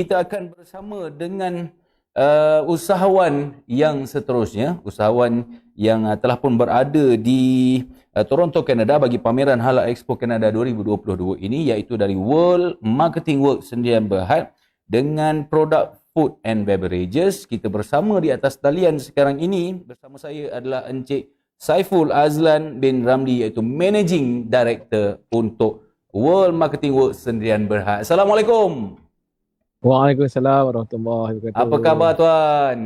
Kita akan bersama dengan usahawan yang seterusnya, usahawan yang telah pun berada di Toronto, Kanada bagi pameran Halal Expo Kanada 2022 ini, iaitu dari World Marketing Works Sdn Bhd dengan produk food and beverages. Kita bersama di atas talian sekarang ini, bersama saya adalah Encik Saiful Azlan bin Ramli, iaitu Managing Director untuk World Marketing Works Sdn Bhd. Assalamualaikum. Waalaikumsalam warahmatullahi Apa khabar wabarakatuh. tuan?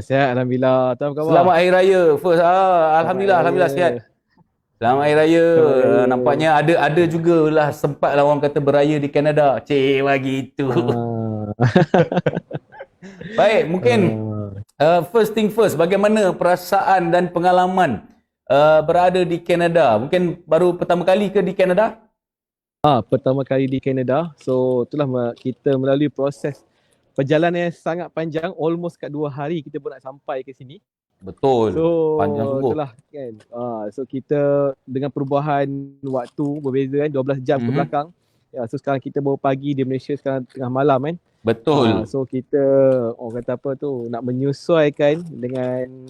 Sihat Alhamdulillah. Tuan apa khabar? Selamat Hari Raya. First, Selamat Hari Alhamdulillah, Raya. Alhamdulillah sihat. Selamat Hari Raya. Selamat Hari Raya. Nampaknya ada jugalah sempatlah orang kata beraya di Kanada. Cik, begitu. Ah. Baik, mungkin Ah. first thing first, bagaimana perasaan dan pengalaman berada di Kanada? Mungkin baru pertama kali ke di Kanada? Pertama kali di Kanada. So itulah kita melalui proses perjalanan yang sangat panjang, almost kat 2 hari kita pun nak sampai ke sini. So Betul, panjang sungguh. itulah kan. So kita dengan perubahan waktu berbeza kan, 12 jam ke belakang. Ya, so sekarang kita baru pagi di Malaysia, sekarang tengah malam kan. Betul. So kita orang kata apa tu, nak menyesuaikan dengan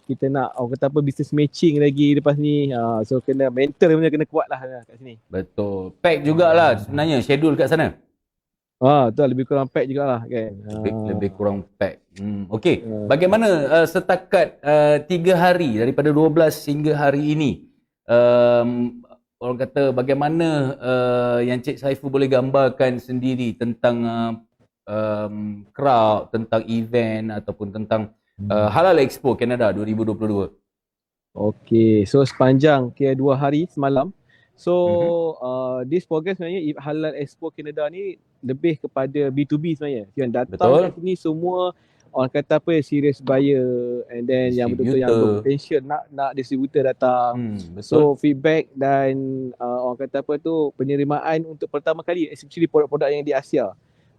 kita nak orang kata apa, business matching lagi lepas ni. So kena mental punya kena kuat lah kat sini. Betul. Pack jugalah sebenarnya schedule kat sana. Tu lebih kurang pack jugalah kan. Lebih kurang pack. Okey. Bagaimana setakat 3 hari daripada 12 hingga hari ini? Orang kata bagaimana yang Cik Saiful boleh gambarkan sendiri tentang crowd, tentang event ataupun tentang Halal Expo Kanada 2022? Okay, so sepanjang kira 2 hari semalam. So this program sebenarnya Halal Expo Kanada ni lebih kepada B2B sebenarnya. Yang datang kat sini semua orang kata apa, serious buyer, and then yang betul-betul yang berpotential nak distributor datang. So feedback dan orang kata apa tu, penerimaan untuk pertama kali, especially produk-produk yang di Asia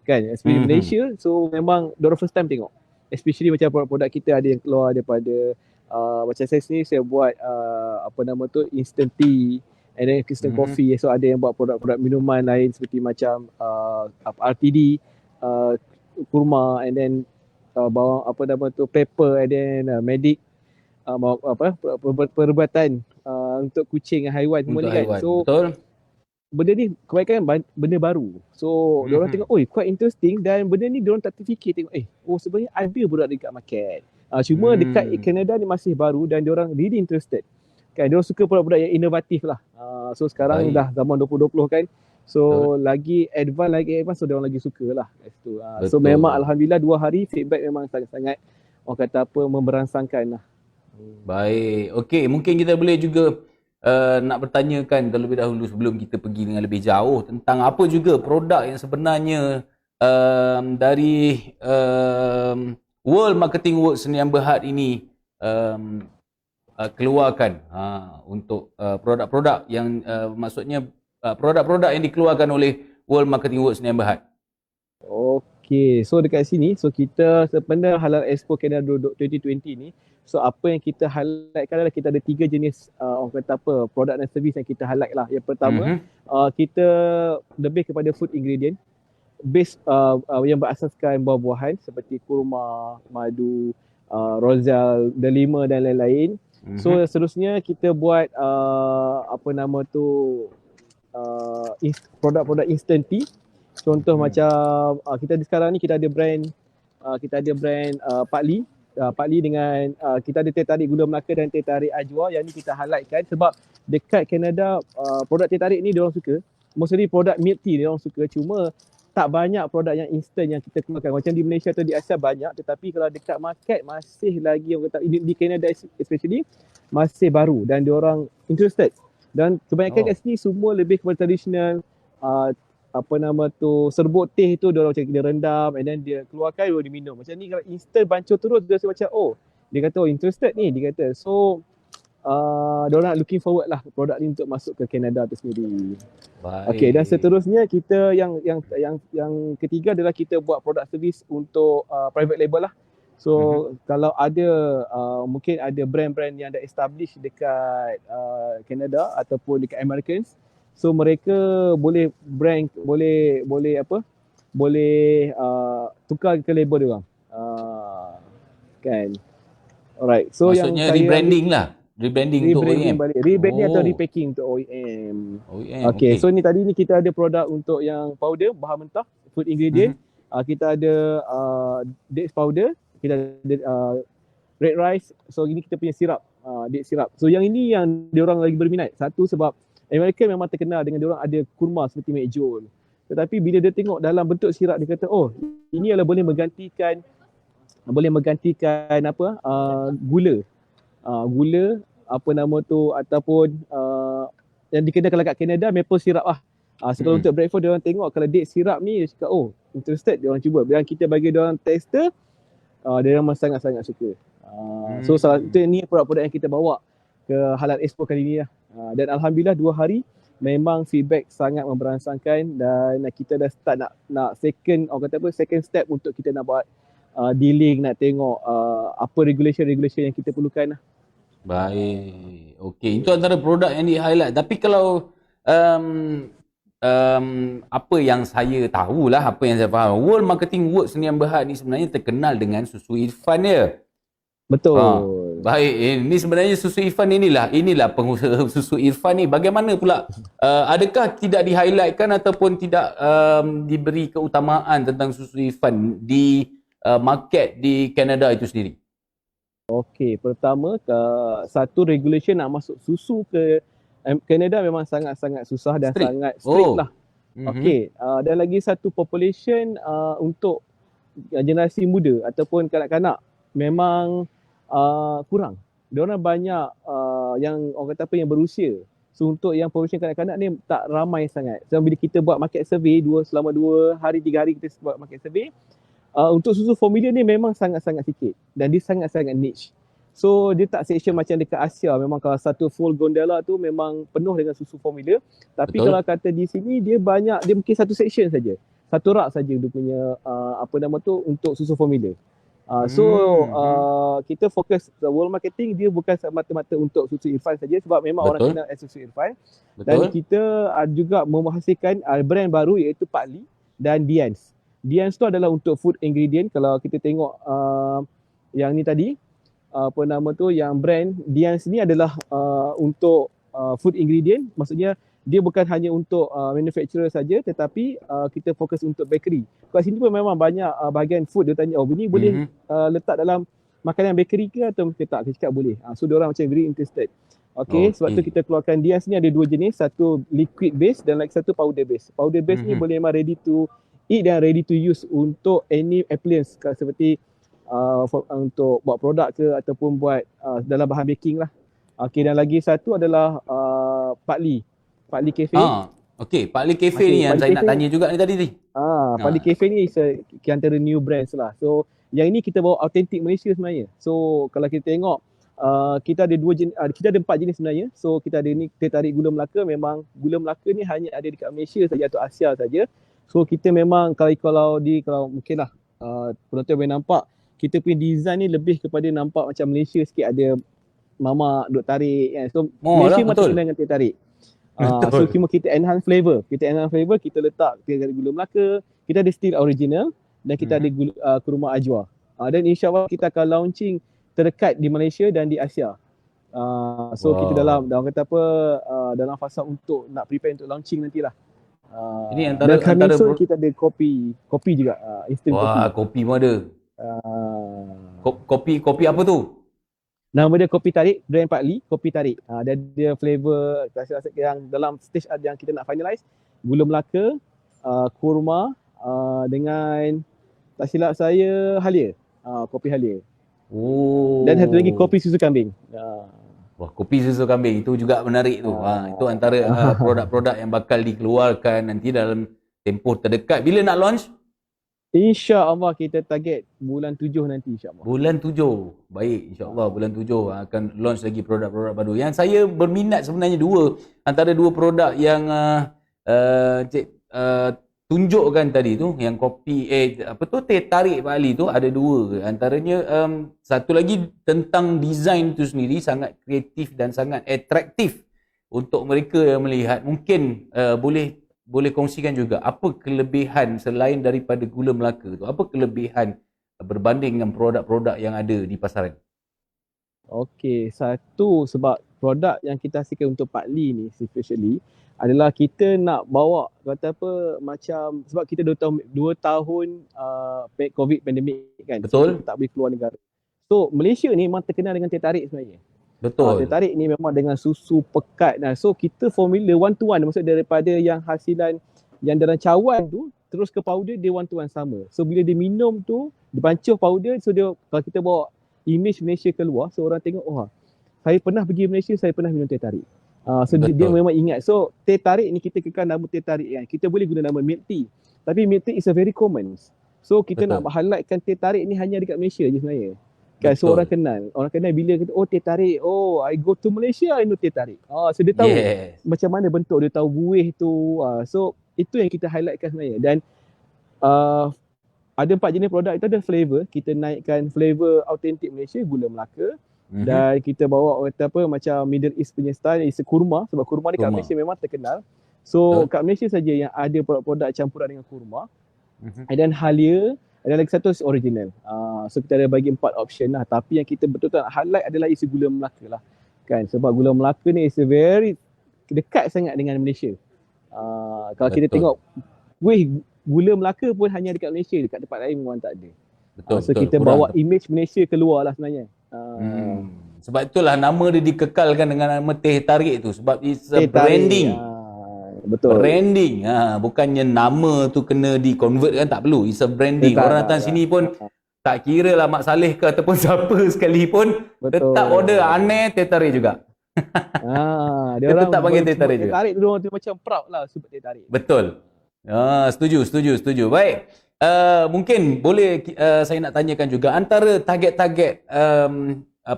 kan, especially Malaysia. So memang diorang first time tengok, especially macam produk-produk kita ada yang keluar daripada macam saya sendiri, saya buat apa nama tu, instant tea and then instant coffee. So ada yang buat produk-produk minuman lain seperti macam RTD, kurma, and then bawang apa nama tu, pepper, and then medic, perubatan untuk kucing dan haiwan semua ni kan. So benda ni kebanyakan benda baru. So diorang tengok, quite interesting, dan benda ni diorang tak terfikir tengok, sebenarnya ada produk dekat market. Cuma dekat Canada ni masih baru dan diorang really interested. Kan, diorang suka produk-produk yang inovatif lah. So sekarang dah zaman 2020 kan. So lagi advance, so diorang lagi suka lah kat situ. So memang Alhamdulillah 2 hari feedback memang sangat-sangat orang kata apa, memberangsangkan lah. Baik. Okey, mungkin kita boleh juga nak bertanyakan terlebih dahulu sebelum kita pergi dengan lebih jauh tentang apa juga produk yang sebenarnya dari World Marketing Works Sdn Bhd ini keluarkan untuk produk-produk yang maksudnya produk-produk yang dikeluarkan oleh World Marketing Works Sdn Bhd. Okay, so dekat sini, so kita sebenarnya Halal Expo Canada 2020 ni, so apa yang kita highlightkan adalah kita ada 3 jenis orang kata apa, produk dan servis yang kita highlight lah. Yang pertama, kita lebih kepada food ingredient base yang berasaskan buah-buahan seperti kurma, madu, rozal, delima dan lain-lain. So seterusnya kita buat apa nama tu, produk-produk instant tea. Contoh macam kita sekarang ni kita ada brand Pak Lee. Pak Lee dengan kita ada teh tarik gula Melaka dan teh tarik ajwa. Yang ni kita highlightkan sebab dekat Canada produk teh tarik ni diorang suka. Mostly produk milk tea diorang suka, cuma tak banyak produk yang instant yang kita keluarkan. Macam di Malaysia atau di Asia banyak, tetapi kalau dekat market masih lagi orang kata, di Canada especially masih baru dan diorang interested. Dan kebanyakan kat sini semua lebih kepada traditional, apa nama tu, serbuk teh tu diorang macam dia rendam and then dia keluarkan baru diminum. Macam ni kalau instant bancur terus, dia rasa macam dia kata interested ni, dia kata. So diorang looking forward lah produk ni untuk masuk ke Canada tu sendiri. Okay, dan seterusnya kita yang ketiga adalah kita buat produk servis untuk private label lah. So kalau ada mungkin ada brand-brand yang dah establish dekat Canada ataupun dekat Americans, so mereka boleh boleh tukar ke label dia orang. Kan. Alright. So Maksudnya yang saya rebranding lah. Rebranding untuk rebranding OEM. balik. Rebranding atau Oh, repacking untuk OEM. OEM. Okay, Okey. so ni tadi ni kita ada produk untuk yang powder, bahan mentah, food ingredient. Kita ada dates powder, kita ada red rice. So ini kita punya sirap, date sirap. So yang ini yang diorang lagi berminat. Satu sebab Amerika memang terkenal dengan diorang ada kurma seperti McJowl. Tetapi bila dia tengok dalam bentuk sirap, dia kata, oh, ini adalah boleh menggantikan apa? Gula. Gula apa nama tu, ataupun yang dikenal kat Canada maple syrup lah. So kalau untuk breakfast dia orang tengok kalau date syrup ni, dia cakap oh interested, dia orang cuba. Bila kita bagi dia orang tester, dia orang memang sangat-sangat suka. So salah itu ni produk-produk yang kita bawa ke Halal Expo kali ni lah. Dan alhamdulillah 2 hari memang feedback sangat memberansangkan, dan kita dah start nak second step untuk kita nak buat dealing, nak tengok apa regulation yang kita perlukan lah. Baik. Okey, itu antara produk yang di-highlight. Tapi kalau apa yang saya tahulah, apa yang saya faham, World Marketing Awards Sdn Bhd ni sebenarnya terkenal dengan susu Irfan dia. Betul. Baik, ini sebenarnya susu Irfan inilah pengusaha susu Irfan ni. Bagaimana pula? Adakah tidak di-highlightkan ataupun tidak diberi keutamaan tentang susu Irfan di market di Kanada itu sendiri? Okey, pertama satu regulation nak masuk susu ke Kanada memang sangat-sangat susah dan sangat strict lah. Okey, dan lagi satu population untuk generasi muda ataupun kanak-kanak memang kurang. Diorang banyak yang orang kata apa yang berusia. So untuk yang population kanak-kanak ni tak ramai sangat. So bila kita buat market survey selama 2 hari 3 hari kita buat market survey, untuk susu formula ni memang sangat-sangat sikit dan dia sangat-sangat niche. So dia tak section macam dekat Asia, memang kalau satu full gondola tu memang penuh dengan susu formula. Tapi kalau kata di sini dia mungkin satu section saja. Satu rak saja dia punya untuk susu formula. Kita fokus world marketing dia bukan semata-mata untuk susu Irfan saja, sebab memang orang kenal susu Irfan. Dan kita juga menghasilkan brand baru iaitu Pak Lee dan Dians. Dians tu adalah untuk food ingredient. Kalau kita tengok yang ni tadi, yang brand Dians ni adalah untuk food ingredient. Maksudnya dia bukan hanya untuk manufacturer saja, tetapi kita fokus untuk bakery. Kat sini pun memang banyak bahagian food. Dia tanya, oh ini boleh letak dalam makanan bakery ke atau tak? Kita cakap boleh. So diorang macam very interested. Okay, sebab tu kita keluarkan Dians ni ada 2 jenis. Satu liquid base dan lagi satu powder base. Powder base ni boleh memang ready to eat dan ready to use untuk any appliance seperti untuk buat produk ke ataupun buat dalam bahan baking lah. Okay, dan lagi satu adalah Pak Lee Cafe. Okey, Pak Lee Cafe ni yang saya nak tanya juga ni tadi. Pak Lee Cafe ni antara new brands lah. So yang ini kita bawa authentic Malaysia sebenarnya. So kalau kita tengok kita ada 4 jenis sebenarnya. So kita ada ni teh tarik gula Melaka. Memang gula Melaka ni hanya ada dekat Malaysia saja atau Asia saja. So kita memang kalau mungkin lah penonton boleh nampak, kita punya design ni lebih kepada nampak macam Malaysia sikit, ada mamak duk tarik kan. So Malaysia memang terkenal dengan teh tarik. So kita enhance flavor. Kita letak teh tarik gula Melaka, kita ada still original dan kita ada kurma ajwa. Dan insyaAllah kita akan launching terdekat di Malaysia dan di Asia. Kita dalam dalam fasa untuk nak prepare untuk launching nantilah. Ini antara kita ada kopi juga, instant kopi. Kopi pun ada. Kopi apa tu? Nama dia kopi tarik, brand Pak Lee, kopi tarik. Dan dia flavor yang dalam stage yang kita nak finalize, gula Melaka, kurma dengan tak silap saya halia. Kopi halia. Dan satu lagi kopi susu kambing. Wah, kopi susu kambing itu juga menarik tu. Itu antara produk-produk yang bakal dikeluarkan nanti dalam tempoh terdekat. Bila nak launch? InsyaAllah kita target bulan 7 nanti insyaAllah. Bulan 7. Baik, insyaAllah bulan 7 akan launch lagi produk-produk baru. Yang saya berminat sebenarnya antara dua produk yang Cik tunjukkan tadi tu, yang kopi teh tarik Pak Ali tu ada 2. Antaranya satu lagi tentang design tu sendiri sangat kreatif dan sangat atraktif untuk mereka yang melihat. Mungkin boleh boleh kongsikan juga apa kelebihan selain daripada gula Melaka tu? Apa kelebihan berbanding dengan produk-produk yang ada di pasaran? Okey, satu sebab produk yang kita hasilkan untuk Pak Lee ni especially adalah kita nak bawa kata apa macam sebab kita 2 tahun COVID pandemik kan. So Betul? kita tak boleh keluar negara. So Malaysia ni memang terkenal dengan teh tarik sebenarnya. Teh Betul. tarik ni memang dengan susu pekat. So kita formula one to one, maksud daripada yang hasilan yang dalam cawan tu terus ke powder dia one to one sama. So bila dia minum tu dia pancuh powder, so dia kalau kita bawa image Malaysia keluar, so orang tengok oh saya pernah pergi Malaysia, saya pernah minum teh tarik. So dia memang ingat. So teh tarik ni kita kekal nama teh tarik kan. Kita boleh guna nama milk tea. Tapi milk tea is a very common. So kita nak highlightkan teh tarik ni hanya dekat Malaysia je sebenarnya. Kan, so orang kenal bila kata oh teh tarik, oh I go to Malaysia I know teh tarik. So dia tahu macam mana bentuk, dia tahu buih tu. So itu yang kita highlightkan sebenarnya. Dan ada 4 jenis produk itu, ada flavor. Kita naikkan flavor autentik Malaysia, gula Melaka. Dan kita bawa kata apa macam Middle East punya style, is kurma. Sebab kurma ni kat Malaysia memang terkenal. So kat Malaysia saja yang ada produk-produk campuran dengan kurma. Dan halia. Dan lagi satu original. So kita ada bagi 4 option lah. Tapi yang kita betul-betul nak highlight adalah isi gula Melaka lah. Kan? Sebab gula Melaka ni is a very dekat sangat dengan Malaysia. Kalau kita tengok gula Melaka pun hanya dekat Malaysia, dekat tempat lain memang tak ada. So kita bawa image Malaysia keluar lah sebenarnya. Sebab itulah nama dia dikekalkan dengan nama teh tarik tu, sebab it's a branding. Betul. Branding. Bukannya nama tu kena di-convert kan, tak perlu. It's a branding. Orang datang sini pun tak kira lah Mak Saleh ke ataupun siapa sekalipun, tetap order aneh teh tarik juga. Dia orang tetap panggil teh tarik juga. Teh tarik tu orang tu macam proud lah sebut teh tarik. Betul. Setuju. Baik. Mungkin boleh saya nak tanyakan juga antara target-target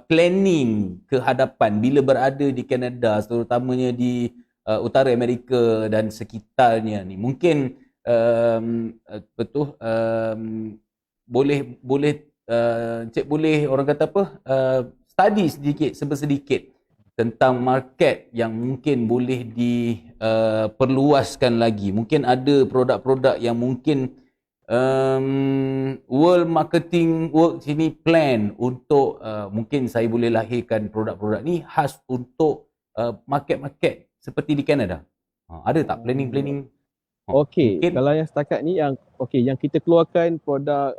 planning ke hadapan bila berada di Kanada, terutamanya di utara Amerika dan sekitarnya ni. Mungkin boleh orang kata apa? Study sedikit sebersedikit tentang market yang mungkin boleh diperluaskan lagi. Mungkin ada produk-produk yang mungkin World Marketing Work sini plan untuk mungkin saya boleh lahirkan produk-produk ni khas untuk market-market seperti di Kanada. Ada tak planning-planning? Okey, kalau yang setakat ni yang kita keluarkan produk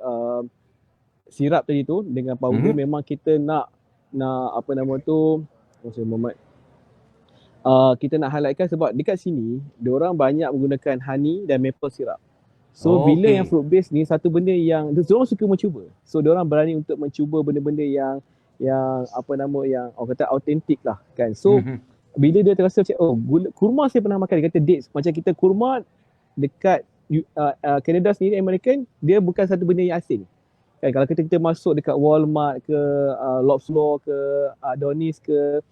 sirap tadi tu dengan powder, memang kita nak apa nama tu, kita nak highlightkan sebab dekat sini diorang banyak menggunakan honey dan maple syrup. So bila yang fruit based ni satu benda yang diorang suka mencuba. So diorang berani untuk mencuba benda-benda yang apa nama yang orang kata autentik lah kan. So bila dia terasa macam kurma saya pernah makan, dia kata dates, macam kita kurma dekat Canada sendiri, American, dia bukan satu benda yang asing. Kan, kalau kita masuk dekat Walmart ke Lobslaw ke Adonis ke,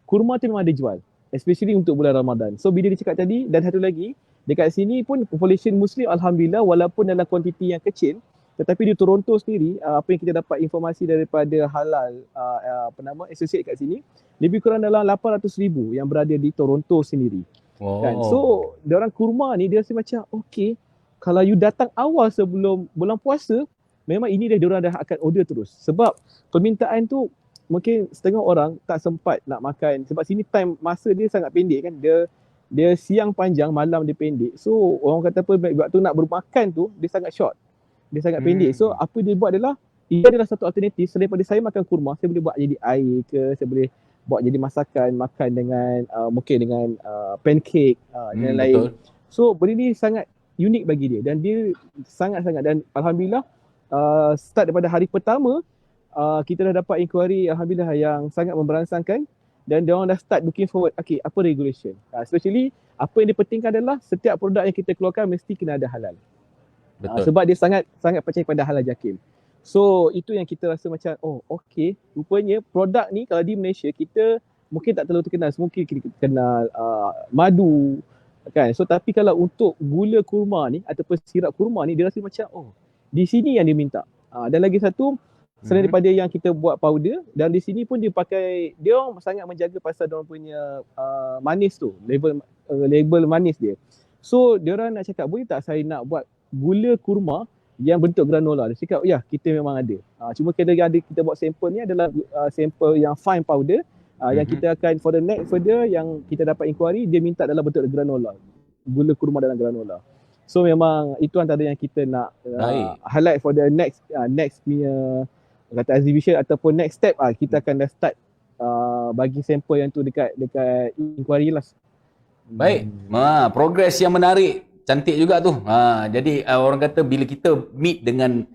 kurma tu memang ada jual, especially untuk bulan Ramadan. So bila dia cakap tadi, dan satu lagi dekat sini pun population Muslim alhamdulillah, walaupun dalam kuantiti yang kecil, tetapi di Toronto sendiri apa yang kita dapat informasi daripada halal associate kat sini, lebih kurang dalam 800,000 yang berada di Toronto sendiri. Kan? So diorang kurma ni dia rasa macam kalau you datang awal sebelum bulan puasa, memang ini diorang dah akan order terus. Sebab permintaan tu mungkin setengah orang tak sempat nak makan, sebab sini time masa dia sangat pendek kan, dia siang panjang, malam dia pendek. So orang kata apa, waktu nak bermakan tu dia sangat short, dia sangat pendek. So apa dia buat adalah, ia adalah satu alternatif. Selain daripada saya makan kurma, saya boleh buat jadi air ke, saya boleh buat jadi masakan, makan dengan mungkin dengan pancake dan lain. So benda ni sangat unik bagi dia, dan dia sangat-sangat, dan alhamdulillah start daripada hari pertama kita dah dapat inquiry alhamdulillah yang sangat memberansangkan, dan dia orang dah start looking forward apa regulation. Especially apa yang dipentingkan adalah setiap produk yang kita keluarkan mesti kena ada halal. Sebab dia sangat percaya pada halal JAKIM. So itu yang kita rasa macam rupanya produk ni kalau di Malaysia kita mungkin tak terlalu terkenal. Mungkin kita kenal madu kan. So tapi kalau untuk gula kurma ni ataupun sirap kurma ni, dia rasa macam di sini yang dia minta. Dan lagi satu, selain daripada yang kita buat powder, dan di sini pun dia orang sangat menjaga pasal dia orang punya manis tu, label manis dia. So diorang nak cakap, boleh tak saya nak buat gula kurma yang bentuk granola? Dia cakap, ya, kita memang ada. Cuma kita buat sampel ni adalah sampel yang fine powder, yang kita akan for the next further yang kita dapat inquiry, dia minta dalam bentuk granola, gula kurma dalam granola. So memang itu antara yang kita nak highlight for the next punya kata exhibition ataupun next step. Kita akan dah start bagi sampel yang tu dekat inquiry lah. Baik. Progres yang menarik. Cantik juga tu. Jadi orang kata bila kita meet dengan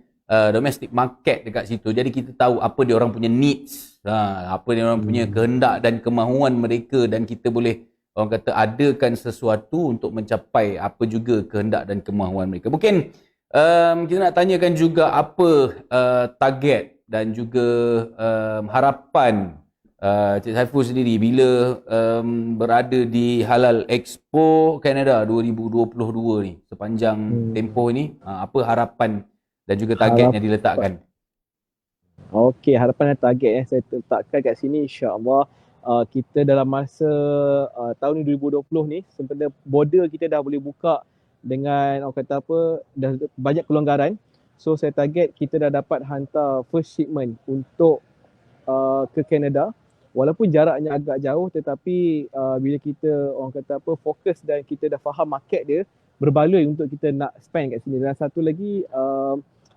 domestic market dekat situ, jadi kita tahu apa dia orang punya needs, apa dia orang punya kehendak dan kemahuan mereka, dan kita boleh orang kata adakan sesuatu untuk mencapai apa juga kehendak dan kemahuan mereka. Mungkin kita nak tanyakan juga apa target dan juga harapan Cik Saiful sendiri bila berada di Halal Expo Canada 2022 ni, sepanjang tempoh ni, apa harapan dan juga target yang diletakkan? Okey, harapan dan target yang saya letakkan kat sini, insya-Allah kita dalam masa tahun 2020 ni, sebenarnya border kita dah boleh buka dengan orang kata apa, dah banyak kelonggaran. So saya target kita dah dapat hantar first shipment untuk ke Canada. Walaupun jaraknya agak jauh, tetapi bila kita orang kata apa, fokus dan kita dah faham market dia, berbaloi untuk kita nak spend kat sini. Dan satu lagi,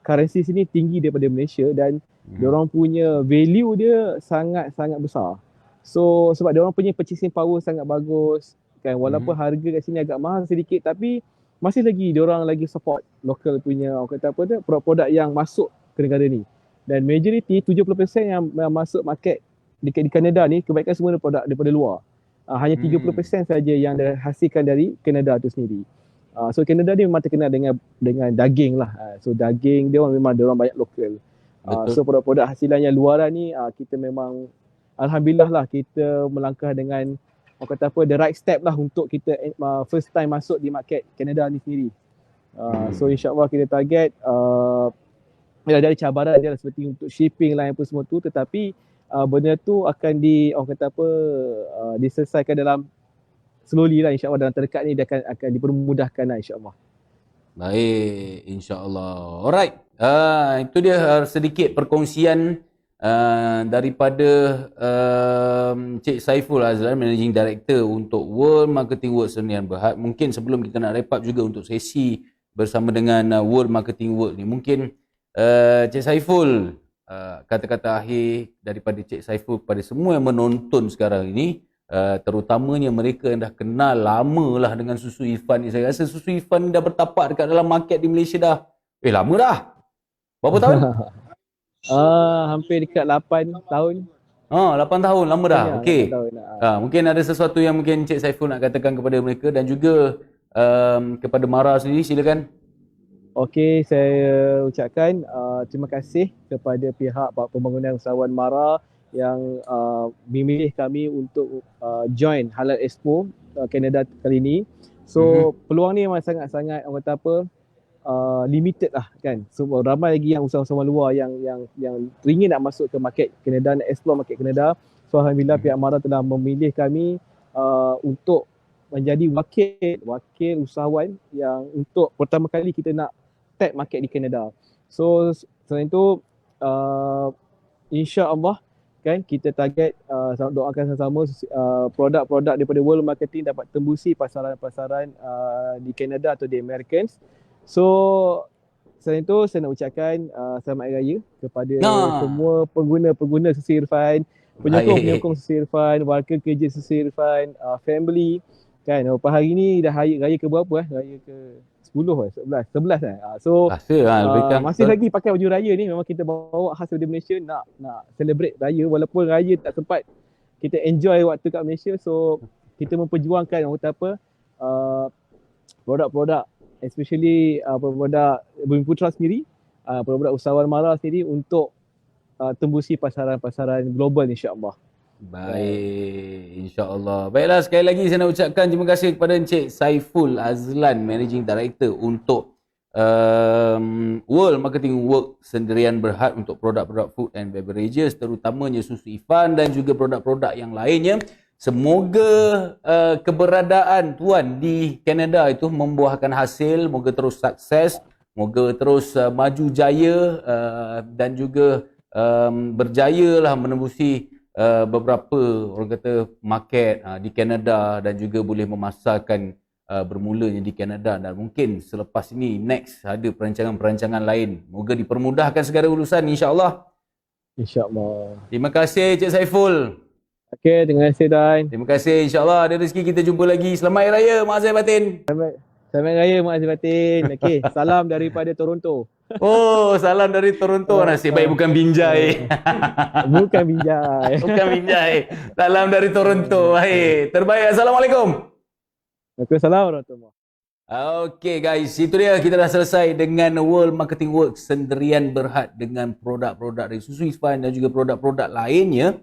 currency sini tinggi daripada Malaysia dan diorang punya value dia sangat-sangat besar. So sebab diorang punya purchasing power sangat bagus kan, walaupun harga kat sini agak mahal sedikit, tapi masih lagi diorang lagi support local punya orang kata apa tu, produk-produk yang masuk ke negara ni. Dan majority 70% yang masuk market di Kanada ni kebanyakan semua produk daripada luar. Hanya 30% saja yang dihasilkan dari Kanada tu sendiri. So Kanada ni memang terkenal dengan daging lah. So daging dia memang banyak lokal. So produk-produk hasilan yang luaran ni kita memang alhamdulillah lah kita melangkah dengan orang kata apa, the right step lah untuk kita first time masuk di market Kanada ni sendiri. So insya-Allah kita target dari cabaran dia seperti untuk shipping lah apa semua tu, tetapi benda tu akan orang kata apa, diselesaikan dalam slowly lah, insya-Allah dalam terdekat ni dia akan dipermudahkan lah, insya-Allah. Baik, insya-Allah. Alright. Itu dia sedikit perkongsian daripada Cik Saiful Azlan, Managing Director untuk World Marketing World Sdn Bhd. Mungkin sebelum kita nak wrap up juga untuk sesi bersama dengan World Marketing World ni, mungkin Cik Saiful, kata-kata akhir daripada Cik Saiful kepada semua yang menonton sekarang ini, terutamanya mereka yang dah kenal lama lah dengan susu Irfan ni. Saya rasa susu Irfan ni dah bertapak dekat dalam market di Malaysia dah. Lama dah. Berapa tahun? Hampir dekat 8 tahun. 8 tahun, lama dah. Okey. Mungkin ada sesuatu yang mungkin Cik Saiful nak katakan kepada mereka dan juga kepada Mara sendiri, silakan. Okey, saya ucapkan terima kasih kepada pihak pembangunan usahawan Mara yang memilih kami untuk join Halal Expo Canada kali ini. So peluang ni memang sangat-sangat orang kata apa, limited lah kan. So ramai lagi yang usahawan luar yang teringin nak masuk ke market Canada, nak explore market Canada. So alhamdulillah pihak Mara telah memilih kami untuk menjadi wakil usahawan yang untuk pertama kali kita nak tap market di Canada. So selain itu insya-Allah kan kita target doakan sama-sama produk-produk daripada World Marketing dapat tembusi pasaran-pasaran di Canada atau di Americans. So selain itu saya nak ucapkan selamat hari raya kepada semua pengguna susu Irfan, penyokong susu Irfan, warga kerja susu Irfan, family kan. Hari ni dah raya ke berapa Raya ke 10 11 lah. So masih lagi pakai baju raya ni, memang kita bawa khas dari Malaysia, nak celebrate raya walaupun raya tak sempat kita enjoy waktu kat Malaysia. So kita memperjuangkan orang kata apa, produk-produk especially produk Bumi Putra sendiri, produk usahawan Mara sendiri untuk tembusi pasaran-pasaran global, insya-Allah. Baik, insya-Allah. Baiklah, sekali lagi saya nak ucapkan terima kasih kepada Encik Saiful Azlan, Managing Director untuk World Marketing World Sdn Bhd untuk produk-produk food and beverages, terutamanya susu Irfan dan juga produk-produk yang lainnya. Semoga keberadaan tuan di Kanada itu membuahkan hasil, moga terus sukses, moga terus maju jaya dan juga berjaya lah menembusi beberapa orang kata market di Kanada dan juga boleh memasarkan bermulanya di Kanada dan mungkin selepas ini next ada perancangan-perancangan lain. Moga dipermudahkan segala urusan insya-Allah. InsyaAllah. Terima kasih Cik Saiful. Okey, terima kasih Tuan. Terima kasih. InsyaAllah ada rezeki kita jumpa lagi. Selamat Hari Raya. Maaf saya batin. Selamat Raya Mak Azif Batin. Okey, salam daripada Toronto. Oh, salam dari Toronto. Nasib baik bukan Binjai. Bukan Binjai. Bukan Binjai. Salam dari Toronto. Baik. Terbaik. Assalamualaikum. Waalaikumsalam warahmatullahi. Okay guys, itu dia kita dah selesai dengan World Marketing Works Sendirian Berhad dengan produk-produk dari Susu Isfan dan juga produk-produk lainnya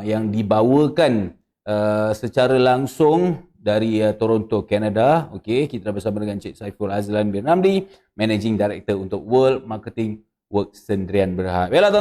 yang dibawakan secara langsung dari Toronto, Kanada. Okey, kita dah bersama dengan Cik Saiful Azlan bin Ramli, Managing Director untuk World Marketing Works Sendirian Berhad. Baiklah,